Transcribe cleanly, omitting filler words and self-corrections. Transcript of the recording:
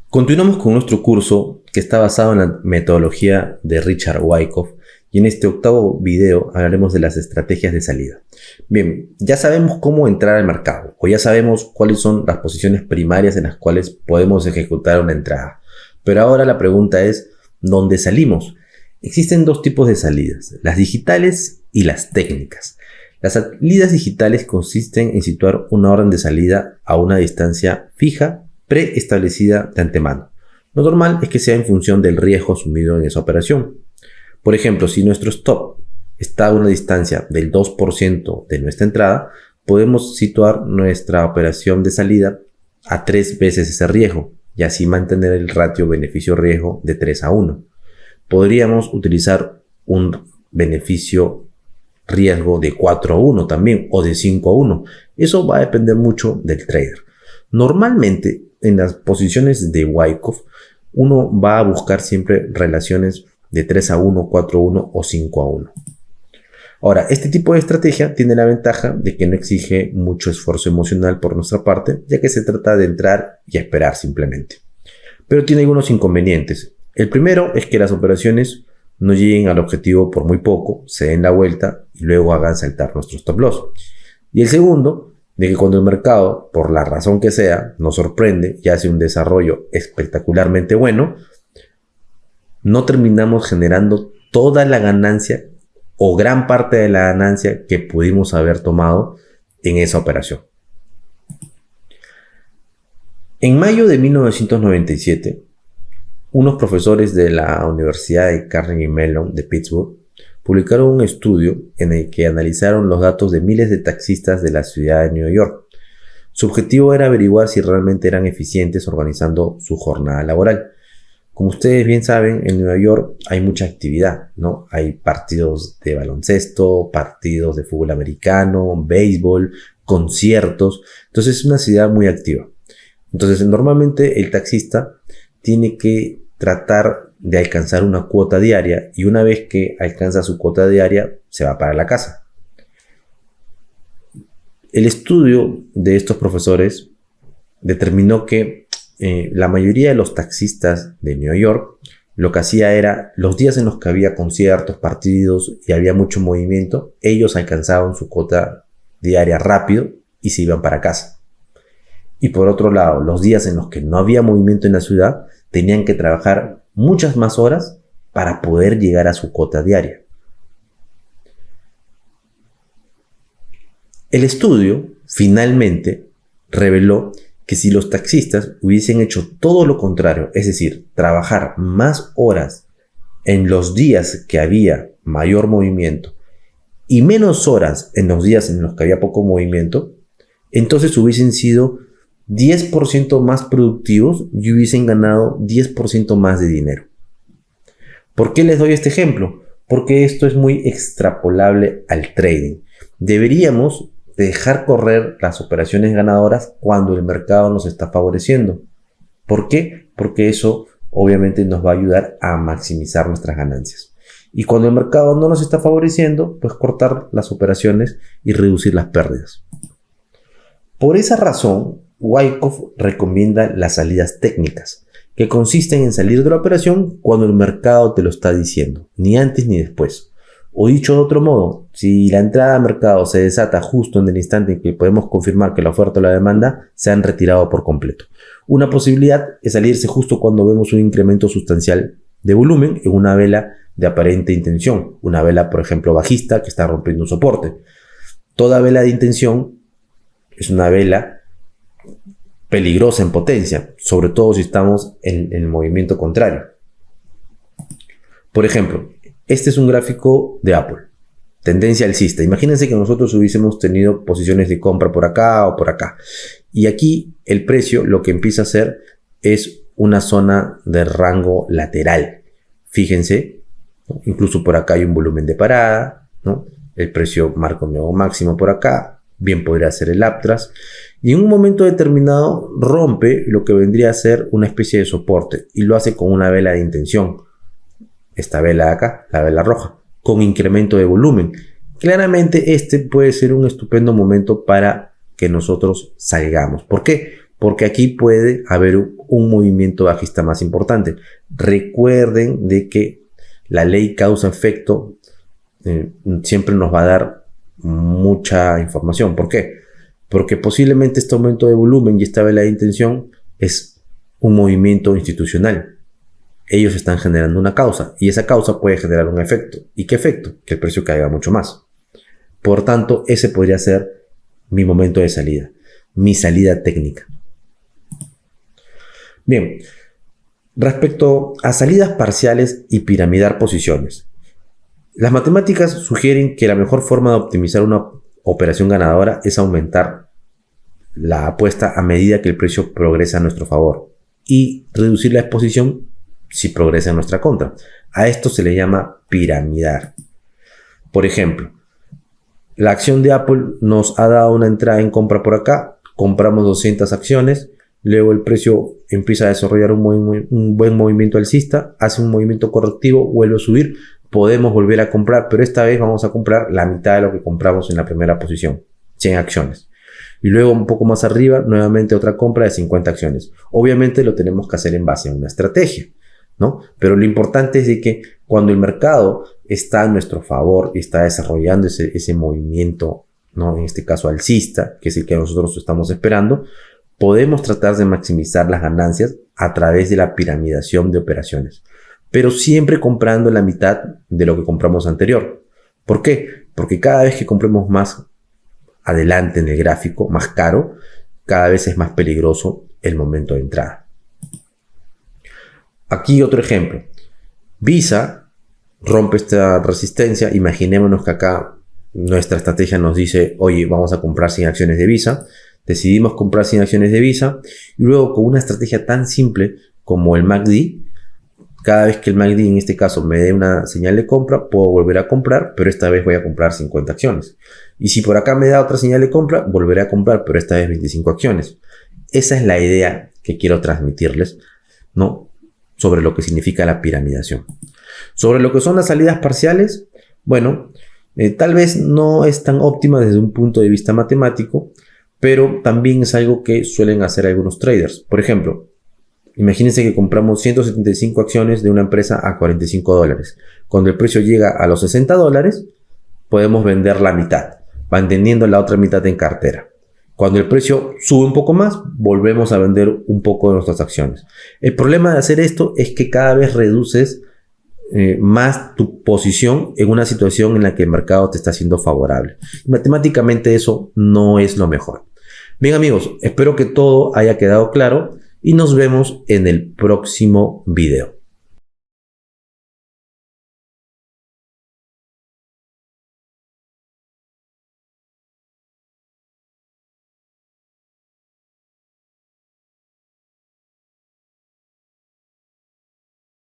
Continuamos con nuestro curso que está basado en la metodología de Richard Wyckoff y en este octavo video hablaremos de las estrategias de salida. Bien, ya sabemos cómo entrar al mercado o ya sabemos cuáles son las posiciones primarias en las cuales podemos ejecutar una entrada. Pero ahora la pregunta es, ¿dónde salimos? Existen dos tipos de salidas, las digitales y las técnicas. Las salidas digitales consisten en situar una orden de salida a una distancia fija preestablecida de antemano. Lo normal es que sea en función del riesgo asumido en esa operación. Por ejemplo, si nuestro stop está a una distancia del 2% de nuestra entrada, podemos situar nuestra operación de salida a 3 veces ese riesgo y así mantener el ratio beneficio-riesgo de 3:1. Podríamos utilizar un beneficio-riesgo de 4:1 también o de 5:1. Eso va a depender mucho del trader. Normalmente, en las posiciones de Wyckoff, uno va a buscar siempre relaciones de 3:1, 4:1 o 5:1. Ahora, este tipo de estrategia tiene la ventaja de que no exige mucho esfuerzo emocional por nuestra parte, ya que se trata de entrar y esperar simplemente. Pero tiene algunos inconvenientes. El primero es que las operaciones no lleguen al objetivo por muy poco, se den la vuelta y luego hagan saltar nuestro stop loss. Y el segundo, de que cuando el mercado, por la razón que sea, nos sorprende y hace un desarrollo espectacularmente bueno, no terminamos generando toda la ganancia o gran parte de la ganancia que pudimos haber tomado en esa operación. En mayo de 1997, unos profesores de la Universidad de Carnegie Mellon de Pittsburgh publicaron un estudio en el que analizaron los datos de miles de taxistas de la ciudad de Nueva York. Su objetivo era averiguar si realmente eran eficientes organizando su jornada laboral. Como ustedes bien saben, en Nueva York hay mucha actividad, ¿no? Hay partidos de baloncesto, partidos de fútbol americano, béisbol, conciertos. Entonces es una ciudad muy activa. Entonces normalmente el taxista tiene que tratar de alcanzar una cuota diaria y una vez que alcanza su cuota diaria se va para la casa. El estudio de estos profesores determinó que la mayoría de los taxistas de Nueva York lo que hacía era los días en los que había conciertos, partidos y había mucho movimiento, ellos alcanzaban su cuota diaria rápido y se iban para casa. Y por otro lado, los días en los que no había movimiento en la ciudad tenían que trabajar muchas más horas para poder llegar a su cuota diaria. El estudio finalmente reveló que si los taxistas hubiesen hecho todo lo contrario, es decir, trabajar más horas en los días que había mayor movimiento y menos horas en los días en los que había poco movimiento, entonces hubiesen sido 10% más productivos y hubiesen ganado 10% más de dinero. ¿Por qué les doy este ejemplo? Porque esto es muy extrapolable al trading. Deberíamos dejar correr las operaciones ganadoras cuando el mercado nos está favoreciendo. ¿Por qué? Porque eso obviamente nos va a ayudar a maximizar nuestras ganancias. Y cuando el mercado no nos está favoreciendo, pues cortar las operaciones y reducir las pérdidas. Por esa razón, Wyckoff recomienda las salidas técnicas, que consisten en salir de la operación cuando el mercado te lo está diciendo, ni antes ni después. O dicho de otro modo, si la entrada al mercado se desata justo en el instante en que podemos confirmar que la oferta o la demanda se han retirado por completo. Una posibilidad es salirse justo cuando vemos un incremento sustancial de volumen en una vela de aparente intención, una vela por ejemplo bajista que está rompiendo un soporte. Toda vela de intención es una vela peligrosa en potencia, sobre todo si estamos en el movimiento contrario. Por ejemplo, este es un gráfico de Apple, tendencia alcista. Imagínense que nosotros hubiésemos tenido posiciones de compra por acá o por acá. Y aquí el precio lo que empieza a hacer es una zona de rango lateral. Fíjense, ¿no? Incluso por acá hay un volumen de parada, ¿no? El precio marca un nuevo máximo por acá, bien podría ser el uptrend. Y en un momento determinado rompe lo que vendría a ser una especie de soporte y lo hace con una vela de intención. Esta vela de acá, la vela roja, con incremento de volumen. Claramente este puede ser un estupendo momento para que nosotros salgamos. ¿Por qué? porque aquí puede haber un movimiento bajista más importante. Recuerden de que la ley causa-efecto siempre nos va a dar mucha información. ¿Por qué? Porque posiblemente este aumento de volumen y esta vela de intención es un movimiento institucional. Ellos están generando una causa y esa causa puede generar un efecto. ¿Y qué efecto? Que el precio caiga mucho más. Por tanto, ese podría ser mi momento de salida, mi salida técnica. Bien, respecto a salidas parciales y piramidar posiciones. Las matemáticas sugieren que la mejor forma de optimizar una operación ganadora es aumentar la apuesta a medida que el precio progresa a nuestro favor y reducir la exposición si progresa en nuestra contra. A esto se le llama piramidar. Por ejemplo, la acción de Apple nos ha dado una entrada en compra por acá, compramos 200 acciones, luego el precio empieza a desarrollar un buen movimiento alcista, hace un movimiento correctivo, vuelve a subir, podemos volver a comprar, pero esta vez vamos a comprar la mitad de lo que compramos en la primera posición, 100 acciones. Y luego un poco más arriba, nuevamente otra compra de 50 acciones. Obviamente lo tenemos que hacer en base a una estrategia, ¿no? Pero lo importante es de que cuando el mercado está a nuestro favor y está desarrollando ese movimiento, ¿no? En este caso alcista, que es el que nosotros estamos esperando, podemos tratar de maximizar las ganancias a través de la piramidación de operaciones, pero siempre comprando la mitad de lo que compramos anterior. ¿Por qué? Porque cada vez que compremos más adelante en el gráfico, más caro, cada vez es más peligroso el momento de entrada. Aquí otro ejemplo. Visa rompe esta resistencia. Imaginémonos que acá nuestra estrategia nos dice, oye, vamos a comprar 100 acciones de Visa. Decidimos comprar 100 acciones de Visa y luego con una estrategia tan simple como el MACD, cada vez que el MACD en este caso me dé una señal de compra, puedo volver a comprar, pero esta vez voy a comprar 50 acciones. Y si por acá me da otra señal de compra, volveré a comprar, pero esta vez 25 acciones. Esa es la idea que quiero transmitirles, ¿no? Sobre lo que significa la piramidación. Sobre lo que son las salidas parciales, bueno, tal vez no es tan óptima desde un punto de vista matemático, pero también es algo que suelen hacer algunos traders. Por ejemplo, imagínense que compramos 175 acciones de una empresa a $45. Cuando el precio llega a los $60, podemos vender la mitad, manteniendo la otra mitad en cartera. Cuando el precio sube un poco más, volvemos a vender un poco de nuestras acciones. El problema de hacer esto es que cada vez reduces más tu posición en una situación en la que el mercado te está siendo favorable. Matemáticamente eso no es lo mejor. Bien amigos, espero que todo haya quedado claro y nos vemos en el próximo video.